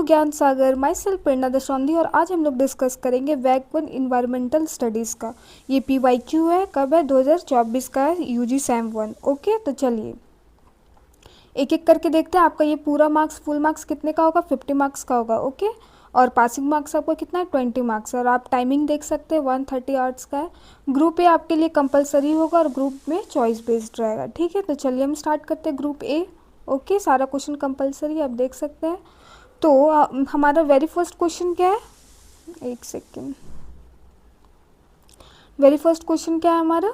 ज्ञान सागर, my self प्रेरणा दशौंधी, और आज हम लोग डिस्कस करेंगे वैक 1 इन्वायरमेंटल स्टडीज़ का। ये PYQ है, कब है? 2024 का है, UG सैम 1। ओके, तो चलिए एक एक करके देखते हैं। आपका ये पूरा मार्क्स, फुल मार्क्स कितने का होगा? 50 मार्क्स का होगा। ओके, और पासिंग मार्क्स आपका कितना है? 20 मार्क्स। और आप टाइमिंग देख सकते हैं, 130 आवर्स का है। ग्रुप ए आपके लिए कंपलसरी होगा और ग्रुप में चॉइस बेस्ड रहेगा। ठीक है, तो चलिए हम स्टार्ट करते हैं ग्रुप ए। ओके, सारा क्वेश्चन कंपलसरी आप देख सकते हैं। तो हमारा वेरी फर्स्ट क्वेश्चन क्या है? एक सेकेंड। वेरी फर्स्ट क्वेश्चन क्या है हमारा?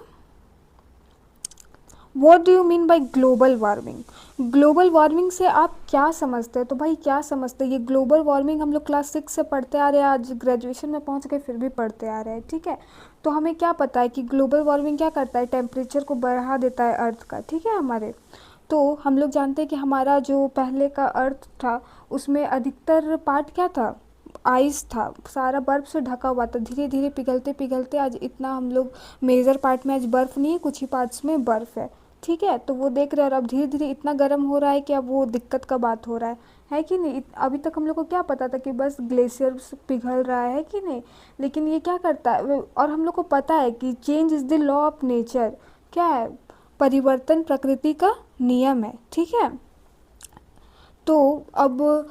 What do you mean by global warming? Global warming से आप क्या समझते हैं? तो भाई क्या समझते हैं? ये ग्लोबल वार्मिंग हम लोग क्लास 6 से पढ़ते आ रहे हैं, आज ग्रेजुएशन में पहुंच गए फिर भी पढ़ते आ रहे हैं। ठीक है, तो हमें क्या पता है कि ग्लोबल वार्मिंग क्या करता है? टेम्परेचर को बढ़ा देता है अर्थ का। ठीक है, हमारे तो हम लोग जानते हैं कि हमारा जो पहले का अर्थ था उसमें अधिकतर पार्ट क्या था? आइस था, सारा बर्फ़ से ढका हुआ था। धीरे धीरे पिघलते पिघलते आज इतना हम लोग मेजर पार्ट में आज बर्फ़ नहीं है, कुछ ही पार्ट्स में बर्फ़ है। ठीक है, तो वो देख रहे हैं और अब धीरे धीरे इतना गर्म हो रहा है कि अब वो दिक्कत का बात हो रहा है कि नहीं? अभी तक हम लोग को क्या पता था कि बस ग्लेशियर पिघल रहा है कि नहीं, लेकिन ये क्या करता है? और हम लोग को पता है कि change is the law of nature. क्या है? परिवर्तन प्रकृति का नियम है। ठीक है, तो अब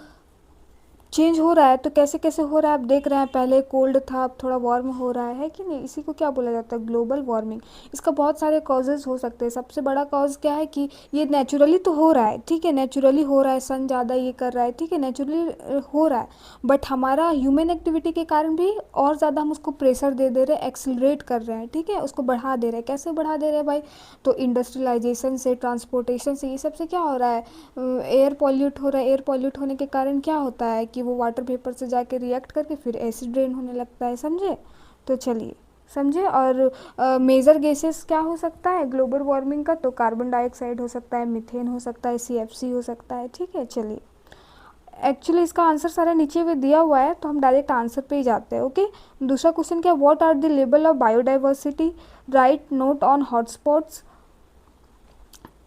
चेंज हो रहा है, तो कैसे कैसे हो रहा है आप देख रहे हैं। पहले कोल्ड था, अब थोड़ा वार्म हो रहा है कि नहीं? इसी को क्या बोला जाता है? Global warming. इसका बहुत सारे कॉजेज़ हो सकते हैं। सबसे बड़ा कॉज क्या है कि ये नेचुरली तो हो रहा है। ठीक है, नेचुरली हो रहा है, सन ज़्यादा ये कर रहा है। ठीक है, नेचुरली हो रहा है, बट हमारा ह्यूमन एक्टिविटी के कारण भी और ज़्यादा हम उसको प्रेशर दे दे रहे हैं, एक्सिलरेट कर रहे हैं। ठीक है, उसको बढ़ा दे रहे हैं। कैसे बढ़ा दे रहे हैं भाई? तो इंडस्ट्रियलाइजेशन से, ट्रांसपोर्टेशन से, ये सब से क्या हो रहा है? एयर पॉल्यूट हो रहा है। एयर पॉल्यूट होने के कारण क्या होता है कि वो वाटर वेपर से जाके रिएक्ट करके फिर एसिड रेन होने लगता है। समझे? तो चलिए समझे। और मेजर गैसेस क्या हो सकता है ग्लोबल वार्मिंग का? तो कार्बन डाइऑक्साइड हो सकता है, मीथेन हो सकता है, CFC हो सकता है। ठीक है, चलिए एक्चुअली इसका आंसर सारा नीचे भी दिया हुआ है, तो हम डायरेक्ट आंसर पे ही जाते हैं। ओके, दूसरा क्वेश्चन क्या? What are the level of biodiversity? Right note on hotspots,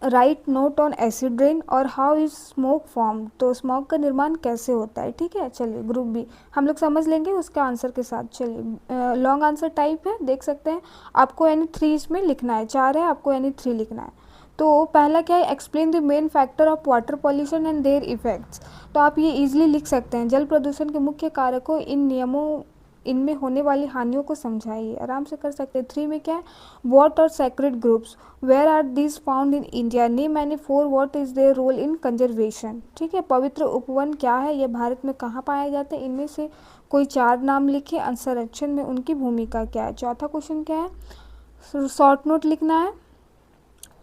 right note on acid rain, और हाउ इज स्मोक फॉर्म? तो स्मोक का निर्माण कैसे होता है? ठीक है, चलिए ग्रुप बी हम लोग समझ लेंगे उसके आंसर के साथ। चलिए लॉन्ग आंसर टाइप है, देख सकते हैं। आपको यानी 3 इसमें लिखना है, 4 है, आपको यानी 3 लिखना है। तो पहला क्या है? Explain the main factor of water pollution and there effects. तो आप ये इजीली लिख सकते हैं। जल प्रदूषण के मुख्य कारकों, इन नियमों, इनमें होने वाली हानियों को समझाइए। आराम से कर सकते हैं। 3 में क्या है? What are sacred groups? Where are these found in India? Name any 4 what is their role in conservation? ठीक है, पवित्र उपवन क्या है? ये भारत में कहाँ पाए जाते हैं? इनमें से कोई 4 नाम लिखिए। संरक्षण में उनकी भूमिका क्या है? चौथा क्वेश्चन क्या है? शॉर्ट नोट लिखना है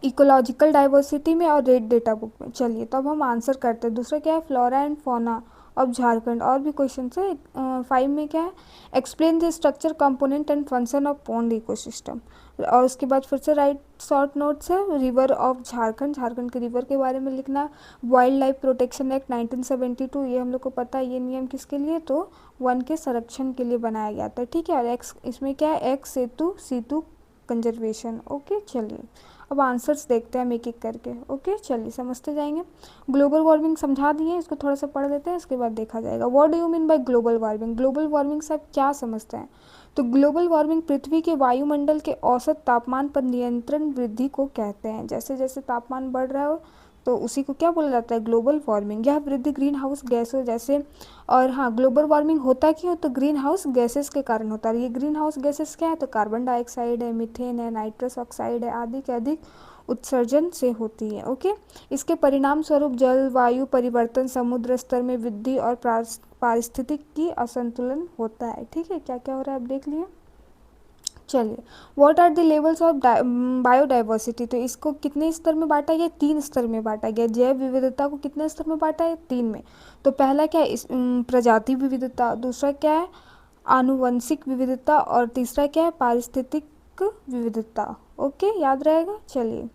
इकोलॉजिकल डाइवर्सिटी में और रेड डेटा बुक में। चलिए तो अब हम आंसर करते हैं। दूसरा क्या है? Flora and fauna of Jharkhand. और भी क्वेश्चन है। 5 में क्या है? Explain the structure, component and function of pond ecosystem. और उसके बाद फिर से राइट शॉर्ट नोट्स है। रिवर ऑफ झारखंड, झारखंड के रिवर के बारे में लिखना। वाइल्ड लाइफ प्रोटेक्शन एक्ट 1972, ये हम लोग को पता है। ये नियम किसके लिए? तो वन के संरक्षण के लिए बनाया गया था। ठीक है, और एक्स इसमें क्या है? एक्स सेतु सीतु कंजर्वेशन। ओके, चलिए अब आंसर्स देखते हैं हम एक एक करके। ओके, चलिए समझते जाएंगे। ग्लोबल वार्मिंग समझा दिए, इसको थोड़ा सा पढ़ लेते हैं, इसके बाद देखा जाएगा। What do you mean by global warming? Global warming से आप क्या समझते हैं? तो ग्लोबल वार्मिंग पृथ्वी के वायुमंडल के औसत तापमान पर नियंत्रण वृद्धि को कहते हैं। जैसे जैसे तापमान बढ़ रहा हो तो उसी को क्या बोला जाता है? Global warming. यह वृद्धि ग्रीन हाउस गैसों जैसे, और हाँ, ग्लोबल वार्मिंग होता क्यों? तो ग्रीन हाउस गैसेस के कारण होता है। ये ग्रीन हाउस गैसेस क्या है? तो कार्बन डाइऑक्साइड है, मीथेन है, नाइट्रस ऑक्साइड है, आदि के अधिक उत्सर्जन से होती है। ओके, इसके परिणाम स्वरूप जलवायु परिवर्तन, समुद्र स्तर में वृद्धि और पारिस्थितिकी असंतुलन होता है। ठीक है, क्या क्या हो रहा है आप देख लिए। चलिए, what are the levels of biodiversity? तो इसको कितने स्तर में बांटा गया? 3 स्तर में बांटा गया। जैव विविधता को कितने स्तर में बांटा है? 3 में। तो पहला क्या है? प्रजाति विविधता। दूसरा क्या है? आनुवंशिक विविधता। और तीसरा क्या है? पारिस्थितिक विविधता। ओके, याद रहेगा। चलिए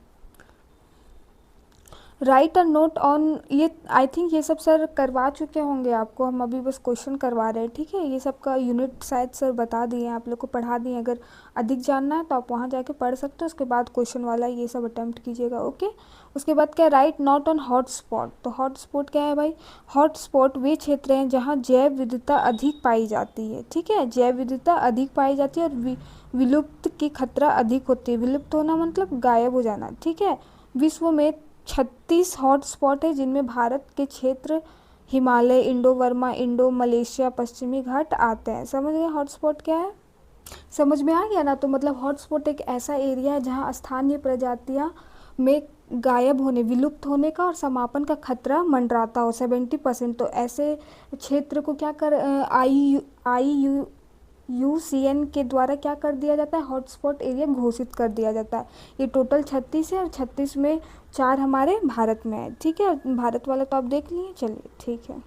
राइट अ नोट ऑन, ये आई थिंक ये सब सर करवा चुके होंगे आपको, हम अभी बस क्वेश्चन करवा रहे हैं, ठीक है। ये सब का यूनिट शायद सर बता दिए हैं, आप लोग को पढ़ा दिए हैं। अगर अधिक जानना है तो आप वहाँ जाके पढ़ सकते हो, उसके बाद क्वेश्चन वाला ये सब अटेम्प्ट कीजिएगा, ओके। उसके बाद क्या, right not on hot spot. तो हॉट स्पॉट क्या है भाई? हॉट स्पॉट वे क्षेत्र हैं जहाँ जैव विविधता अधिक पाई जाती है, ठीक है। जैव विविधता अधिक पाई जाती है और विलुप्त की खतरा अधिक होती है। विलुप्त होना मतलब गायब हो जाना, ठीक है। विश्व में 36 हॉट स्पॉट है जिनमें भारत के क्षेत्र Himalaya, Indo Verma, Indo Malaysia, पश्चिमी घाट आते हैं। समझ गए हॉट स्पॉट क्या है? समझ में आ गया ना? तो मतलब हॉट स्पॉट एक ऐसा एरिया है जहाँ स्थानीय प्रजातियाँ में गायब होने, विलुप्त होने का और समापन का खतरा मंडराता हो 70%। तो ऐसे क्षेत्र को क्या कर आई यूसीएन के द्वारा क्या कर दिया जाता है? हॉटस्पॉट एरिया घोषित कर दिया जाता है। ये टोटल 36 है और 36 में 4 हमारे भारत में है, ठीक है। भारत वाला तो आप देख लिए, चलिए ठीक है।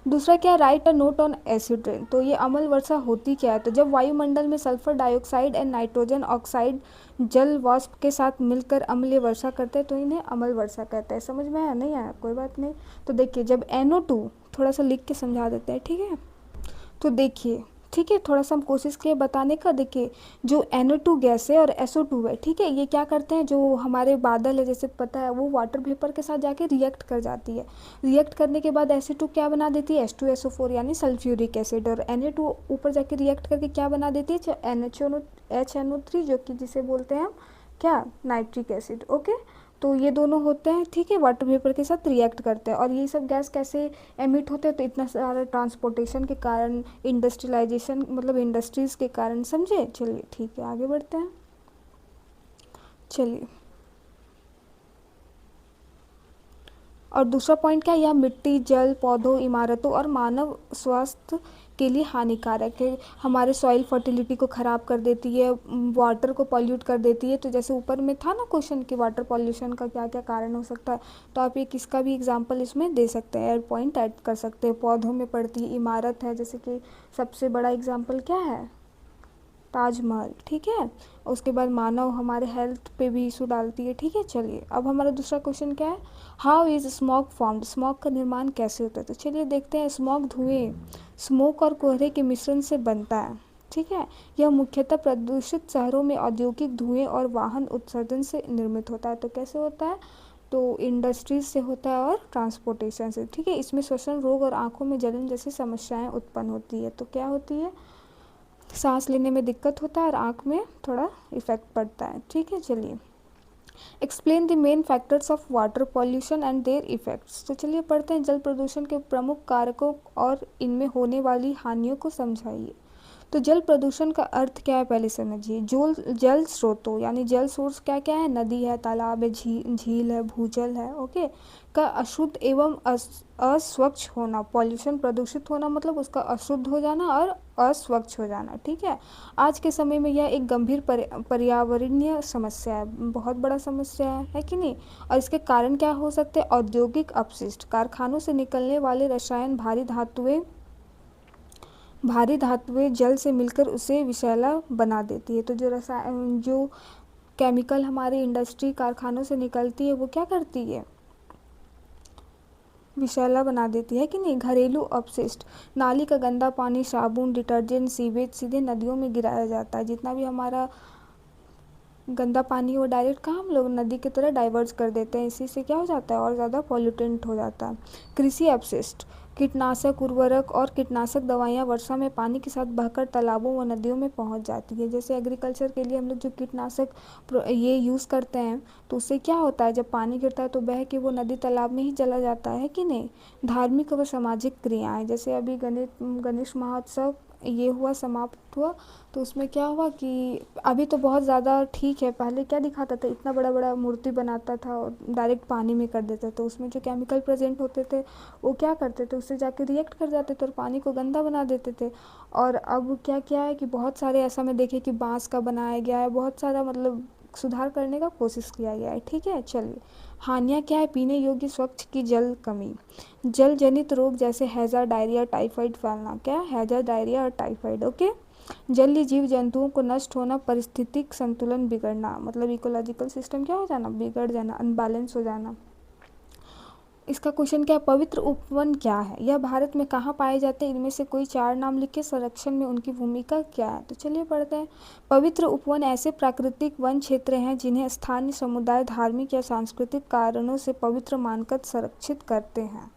दूसरा क्या, right a note on acid rain. तो ये अम्ल वर्षा होती क्या है? तो जब वायुमंडल में sulphur dioxide and nitrogen oxide जल वाष्प के साथ मिलकर अम्लीय वर्षा करते हैं तो इन्हें अम्ल वर्षा कहते हैं। समझ में आया? नहीं आया कोई बात नहीं। तो देखिए, जब NO2, थोड़ा सा लिख के समझा देते हैं, ठीक है। तो देखिए, ठीक है, थोड़ा सा हम कोशिश किए बताने का। देखिए, जो NO2 गैस है और SO2 है, ठीक है, ये क्या करते हैं, जो हमारे बादल है जैसे पता है, वो वाटर वेपर के साथ जाके रिएक्ट कर जाती है। रिएक्ट करने के बाद SO2 क्या बना देती है? H2SO4 यानी सल्फ्यूरिक एसिड। और Na2 ऊपर जाके रिएक्ट करके क्या बना देती है? HNO3, जो कि जिसे बोलते हैं हम क्या, नाइट्रिक एसिड, ओके। तो ये दोनों होते हैं, ठीक है, वाटर वेपर के साथ रिएक्ट करते हैं। और ये सब गैस कैसे एमिट होते हैं? तो इतना सारा ट्रांसपोर्टेशन के कारण, इंडस्ट्रियलाइजेशन मतलब इंडस्ट्रीज़ के कारण, समझे। चलिए ठीक है, आगे बढ़ते हैं। चलिए, और दूसरा पॉइंट क्या है? यह मिट्टी, जल, पौधों, इमारतों और मानव स्वास्थ्य के लिए हानिकारक है। हमारे सॉइल फर्टिलिटी को ख़राब कर देती है, वाटर को पॉल्यूट कर देती है। तो जैसे ऊपर में था ना क्वेश्चन कि वाटर पॉल्यूशन का क्या क्या कारण हो सकता है, तो आप ये किसका भी एग्जांपल इसमें दे सकते हैं, पॉइंट ऐड कर सकते हैं। पौधों में पड़ती है, इमारत है, जैसे कि सबसे बड़ा एग्जाम्पल क्या है? ताजमहल, ठीक है। उसके बाद मानव हमारे हेल्थ पे भी इशू डालती है, ठीक है। चलिए, अब हमारा दूसरा क्वेश्चन क्या है? How is smog formed. Smog का निर्माण कैसे होता है? तो चलिए देखते हैं। स्मॉग धुएं, स्मोक और कोहरे के मिश्रण से बनता है, ठीक है। यह मुख्यतः प्रदूषित शहरों में औद्योगिक धुएं और वाहन उत्सर्जन से निर्मित होता है। तो कैसे होता है? तो इंडस्ट्रीज से होता है और ट्रांसपोर्टेशन से, ठीक है। इसमें श्वसन रोग और आंखों में जलन जैसी समस्याएं उत्पन्न होती है। तो क्या होती है? सांस लेने में दिक्कत होता है और आँख में थोड़ा इफेक्ट पड़ता है, ठीक है। चलिए, explain the main factors of water pollution and there effects. तो चलिए पढ़ते हैं। जल प्रदूषण के प्रमुख कारकों और इनमें होने वाली हानियों को समझाइए। तो जल प्रदूषण का अर्थ क्या है, पहले समझिए। जल स्रोतों यानी जल सोर्स क्या क्या है? नदी है, तालाब है, झील है, भूजल है, ओके, का अशुद्ध एवं अस्वच्छ होना। पॉल्यूशन, प्रदूषित होना मतलब उसका अशुद्ध हो जाना और अस्वच्छ हो जाना, ठीक है। आज के समय में यह एक गंभीर पर्यावरणीय समस्या है, बहुत बड़ा समस्या है कि नहीं। और इसके कारण क्या हो सकते हैं? औद्योगिक अपशिष्ट, कारखानों से निकलने वाले रसायन, भारी धातुएं जल से मिलकर उसे विषैला बना देती है। तो जो केमिकल हमारी इंडस्ट्री, कारखानों से निकलती है, वो क्या करती है? विषैला बना देती है कि नहीं। घरेलू अपशिष्ट, नाली का गंदा पानी, साबुन, डिटर्जेंट, सीवेज सीधे नदियों में गिराया जाता है। जितना भी हमारा गंदा पानी वो डायरेक्ट कहाँ हम लोग नदी की तरह डाइवर्ट कर देते हैं। इसी से क्या हो जाता है? और ज़्यादा पॉल्यूटेंट हो जाता है। कृषि अपशिष्ट, कीटनाशक उर्वरक और कीटनाशक दवाइयाँ वर्षा में पानी के साथ बहकर तालाबों व नदियों में पहुँच जाती है। जैसे एग्रीकल्चर के लिए हम लोग जो कीटनाशक ये यूज़ करते हैं, तो उससे क्या होता है? जब पानी गिरता है तो बह के वो नदी तालाब में ही चला जाता है कि नहीं। धार्मिक व सामाजिक क्रियाएँ, जैसे अभी गणेश महोत्सव ये हुआ, समाप्त हुआ, तो उसमें क्या हुआ कि अभी तो बहुत ज़्यादा ठीक है, पहले क्या दिखाता था, इतना बड़ा बड़ा मूर्ति बनाता था और डायरेक्ट पानी में कर देता था। तो उसमें जो केमिकल प्रेजेंट होते थे वो क्या करते थे? उससे जाके रिएक्ट कर जाते थे और पानी को गंदा बना देते थे। और अब क्या क्या है कि बहुत सारे ऐसा में देखे कि बांस का बनाया गया है, बहुत सारा मतलब सुधार करने का कोशिश किया गया है, ठीक है। चलिए, हानियाँ क्या है? पीने योग्य स्वच्छ की जल कमी, जल जनित रोग जैसे हैजा, डायरिया, टाइफाइड फैलना। क्या? हैजा, डायरिया और टाइफाइड, ओके। जलीय जीव जंतुओं को नष्ट होना, पारिस्थितिक संतुलन बिगड़ना, मतलब इकोलॉजिकल सिस्टम क्या हो जाना? बिगड़ जाना, अनबैलेंस हो जाना। इसका क्वेश्चन क्या है, पवित्र उपवन क्या है, यह भारत में कहाँ पाए जाते हैं, इनमें से कोई 4 नाम लिखे, संरक्षण में उनकी भूमिका क्या है। तो चलिए पढ़ते हैं। पवित्र उपवन ऐसे प्राकृतिक वन क्षेत्र हैं जिन्हें स्थानीय समुदाय धार्मिक या सांस्कृतिक कारणों से पवित्र मानकर संरक्षित करते हैं।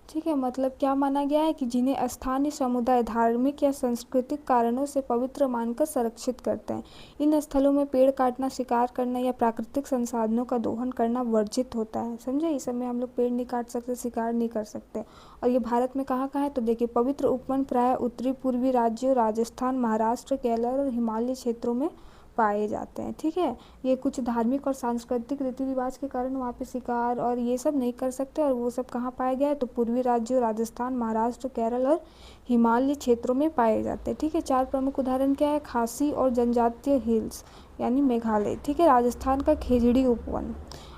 ठीक है, मतलब क्या माना गया है कि जिन्हें स्थानीय समुदाय धार्मिक या सांस्कृतिक कारणों से पवित्र मानकर संरक्षित करते हैं। इन स्थलों में पेड़ काटना, शिकार करना या प्राकृतिक संसाधनों का दोहन करना वर्जित होता है। समझे, इस समय हम लोग पेड़ नहीं काट सकते, शिकार नहीं कर सकते। और ये भारत में कहाँ कहाँ है, तो देखिए पवित्र उपवन प्राय उत्तरी पूर्वी राज्यों राजस्थान, महाराष्ट्र, केरल और हिमालय क्षेत्रों में पाए जाते हैं। ठीक है, ये कुछ धार्मिक और सांस्कृतिक रीति रिवाज के कारण वहाँ पे शिकार और ये सब नहीं कर सकते, और वो सब कहाँ पाया गया है, तो पूर्वी राज्यों राजस्थान, महाराष्ट्र, केरल और हिमालय क्षेत्रों में पाए जाते हैं। ठीक है, 4 प्रमुख उदाहरण क्या है, खासी और जनजातीय हिल्स यानी मेघालय। ठीक है, राजस्थान का खेजड़ी उपवन,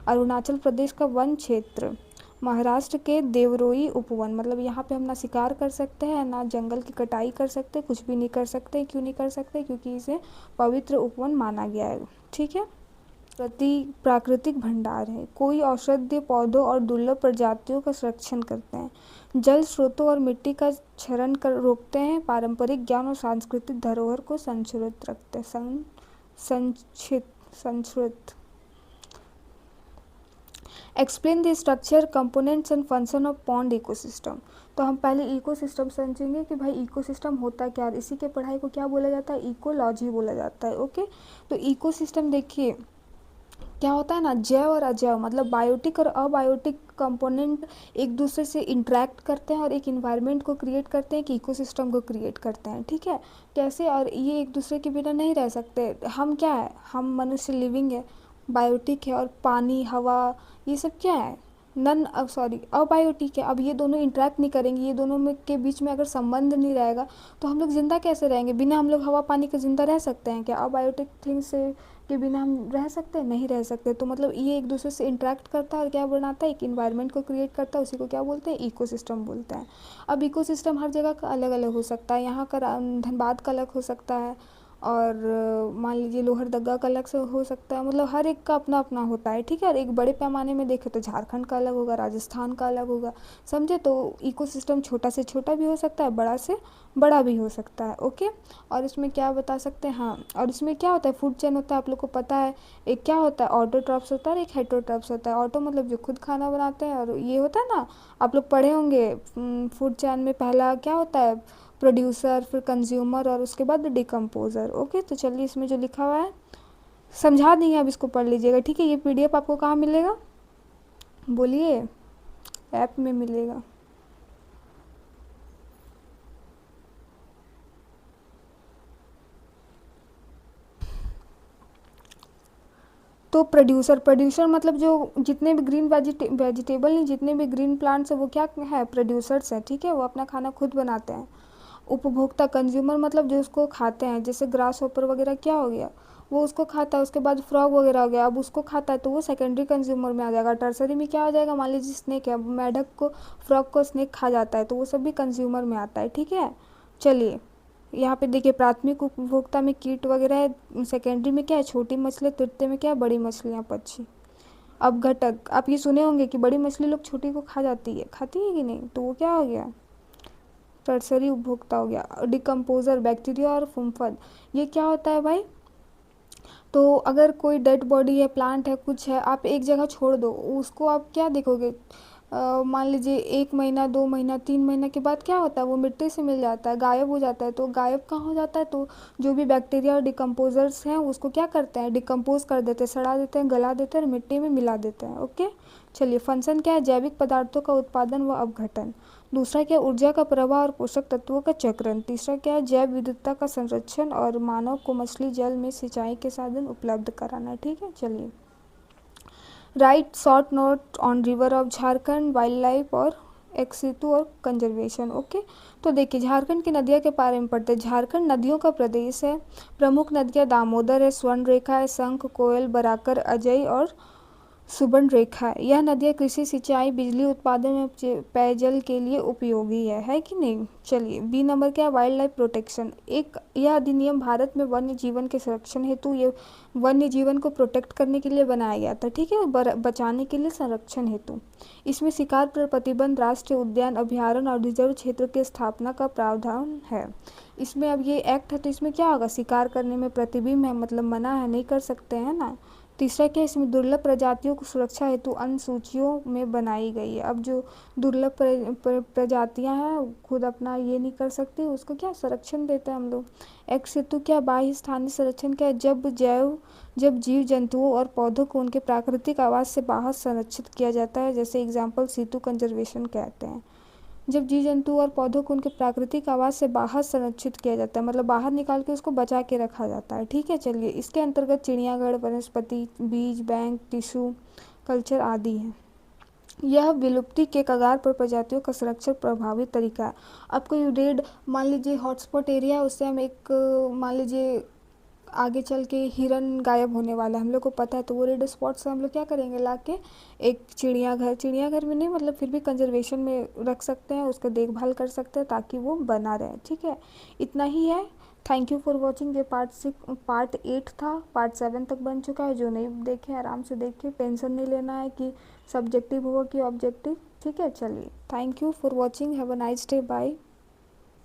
अरुणाचल प्रदेश का वन क्षेत्र, महाराष्ट्र के देवरोई उपवन, मतलब यहाँ पे हम ना शिकार कर सकते हैं ना जंगल की कटाई कर सकते, कुछ भी नहीं कर सकते। क्यों नहीं कर सकते, क्योंकि इसे पवित्र उपवन माना गया है। ठीक है, प्राकृतिक भंडार है, कोई औषधीय पौधों और दुर्लभ प्रजातियों का संरक्षण करते हैं, जल स्रोतों और मिट्टी का क्षरण कर रोकते हैं, पारंपरिक ज्ञान और सांस्कृतिक धरोहर को संरक्षित रखते हैं। संरक्षित explain the structure, components and function of pond ecosystem. तो हम पहले इकोसिस्टम समझेंगे कि भाई इकोसिस्टम होता क्या है। इसी के पढ़ाई को क्या बोला जाता है, इकोलॉजी बोला जाता है। ओके, तो इकोसिस्टम देखिए क्या होता है ना, जैव और अजैव मतलब बायोटिक और अबायोटिक कंपोनेंट एक दूसरे से इंटरेक्ट करते हैं और एक इन्वायरमेंट को क्रिएट करते हैं, कि इकोसिस्टम को क्रिएट करते हैं। ठीक है, कैसे, और ये एक दूसरे के बिना नहीं रह सकते। हम क्या है, हम मनुष्य लिविंग है, बायोटिक है, और पानी, हवा, ये सब क्या है, अबायोटिक है। अब ये दोनों इंटरेक्ट नहीं करेंगे, ये दोनों में के बीच में अगर संबंध नहीं रहेगा तो हम लोग जिंदा कैसे रहेंगे। बिना हम लोग हवा पानी के जिंदा रह सकते हैं क्या, अबायोटिक थिंग्स से के बिना हम रह सकते हैं, नहीं रह सकते। तो मतलब ये एक दूसरे से इंटरेक्ट करता है और क्या बनाता है, एक इन्वायरमेंट को क्रिएट करता है, उसी को क्या बोलते हैं, इकोसिस्टम बोलते हैं। अब इकोसिस्टम हर जगह का अलग अलग हो सकता है, यहाँ का धनबाद का अलग हो सकता है, और मान लीजिए लोहरदगा का अलग से हो सकता है, मतलब हर एक का अपना अपना होता है। ठीक है, और एक बड़े पैमाने में देखें तो झारखंड का अलग होगा, राजस्थान का अलग होगा। समझे, तो इकोसिस्टम छोटा से छोटा भी हो सकता है, बड़ा से बड़ा भी हो सकता है। ओके, और इसमें क्या बता सकते हैं, हाँ, और इसमें क्या होता है, फूड चेन होता है, आप लोग को पता है। एक क्या होता है, ऑटोट्रॉप्स होता है और एक हेटरोट्रॉप्स होता है। ऑटो मतलब जो खुद खाना बनाते हैं, और ये होता है ना, आप लोग पढ़े होंगे फूड चेन में पहला क्या होता है, प्रोड्यूसर, फिर कंज्यूमर, और उसके बाद डिकम्पोज़र। ओके, तो चलिए इसमें जो लिखा हुआ है समझा देंगे, अब इसको पढ़ लीजिएगा। ठीक है, ये पीडीएफ आपको कहाँ मिलेगा, बोलिए, ऐप में मिलेगा। तो प्रोड्यूसर मतलब जो जितने भी ग्रीन वेजिटेबल नहीं, जितने भी ग्रीन प्लांट्स है वो क्या है, प्रोड्यूसर्स हैं। ठीक है, वो अपना खाना खुद बनाते हैं। उपभोक्ता, कंज्यूमर मतलब जो उसको खाते हैं, जैसे ग्रास होपर वगैरह क्या हो गया, वो उसको खाता है। उसके बाद फ्रॉग वगैरह हो गया, अब उसको खाता है तो वो सेकेंडरी कंज्यूमर में आ जाएगा। टर्सरी में क्या हो जाएगा, मान लीजिए स्नेक है, मेढक को, फ्रॉग को स्नेक खा जाता है, तो वो सब भी कंज्यूमर में आता है। ठीक है, चलिए यहाँ पे देखिए प्राथमिक उपभोक्ता में कीट वगैरह है, सेकेंडरी में क्या है, छोटी मछली, तृतीय में क्या है, बड़ी मछलियाँ, पक्षी। अब घटक, आप ये सुने होंगे कि बड़ी मछली लोग छोटी को खा जाती है, खाती है कि नहीं, तो वो क्या हो गया, टर्सरी उपभोक्ता हो गया। डिकम्पोजर, बैक्टीरिया और फुम्फद, ये क्या होता है भाई, तो अगर कोई डेड बॉडी है, प्लांट है, कुछ है, आप एक जगह छोड़ दो, उसको आप क्या देखोगे, मान लीजिए 1 महीना, 2 महीना, 3 महीना के बाद क्या होता है, वो मिट्टी से मिल जाता है, गायब हो जाता है। तो गायब कहाँ हो जाता है, तो जो भी बैक्टीरिया और डिकम्पोजर्स हैं उसको क्या करते हैं, डिकम्पोज कर देते हैं, सड़ा देते हैं, गला देते हैं और मिट्टी में मिला देते हैं। ओके, चलिए फंक्शन क्या है, जैविक पदार्थों का उत्पादन व अपघटन। दूसरा क्या, ऊर्जा का प्रवाह और पोषक तत्वों का चक्रण। तीसरा क्या है, जैव विविधता का संरक्षण और मानव को मछली जल में सिंचाई के साधन उपलब्ध कराना। ठीक है, चलिए right short note on river of Jharkhand, wild life और एक्सितु और कंजर्वेशन। ओके, तो देखिए झारखंड की नदियों के बारे में पढ़ते हैं। झारखंड नदियों का प्रदेश है। प्रमुख नदियाँ दामोदर है, स्वर्णरेखा है, शंख, कोयल, बराकर, अजय और सुबर्ण रेखा है। यह नदियाँ कृषि, सिंचाई, बिजली उत्पादन में पेयजल के लिए उपयोगी है कि नहीं। चलिए बी नंबर क्या है, वाइल्ड लाइफ प्रोटेक्शन। एक यह अधिनियम भारत में वन्य जीवन के संरक्षण हेतु, ये वन्य जीवन को प्रोटेक्ट करने के लिए बनाया गया था, ठीक है, बचाने के लिए, संरक्षण हेतु। इसमें शिकार पर प्रतिबंध, राष्ट्रीय उद्यान, अभ्यारण्य और रिजर्व क्षेत्र की स्थापना का प्रावधान है। इसमें अब ये एक्ट है तो इसमें क्या होगा, शिकार करने में प्रतिबंध है, मतलब मना है, नहीं कर सकते हैं ना। तीसरा क्या है, इसमें दुर्लभ प्रजातियों को सुरक्षा हेतु अनुसूचियों में बनाई गई है। अब जो दुर्लभ प्रजातियां हैं खुद अपना ये नहीं कर सकती, उसको क्या संरक्षण देते हैं हम लोग। एक्ट हेतु क्या, बाह्य स्थानीय संरक्षण क्या है, जब जीव जंतुओं और पौधों को उनके प्राकृतिक आवास से बाहर संरक्षित किया जाता है, जैसे एग्जाम्पल सीतु कंजर्वेशन कहते हैं। जब जीव जंतु और पौधों को उनके प्राकृतिक आवास से बाहर संरक्षित किया जाता है, मतलब बाहर निकाल के उसको बचा के रखा जाता है, ठीक है। चलिए इसके अंतर्गत चिड़ियाघर, वनस्पति, बीज बैंक, टिश्यू कल्चर आदि हैं। यह विलुप्ति के कगार पर प्रजातियों का संरक्षण प्रभावी तरीका है। अब कोई रेड, मान लीजिए हॉटस्पॉट एरिया है, उससे हम एक, मान लीजिए आगे चल के हिरन गायब होने वाला है, हम लोग को पता है, तो वो रेड स्पॉट से हम लोग क्या करेंगे, ला के एक चिड़ियाघर में नहीं, मतलब फिर भी कंजर्वेशन में रख सकते हैं, उसका देखभाल कर सकते हैं ताकि वो बना रहे, ठीक है। इतना ही है। Thank you for watching. ये पार्ट 8 था, पार्ट 7 तक बन चुका है। जो नहीं देखे आराम से देखिए, टेंशन नहीं लेना है कि सब्जेक्टिव होगा कि ऑब्जेक्टिव, ठीक है। चलिए thank you for watching, have a nice day, bye.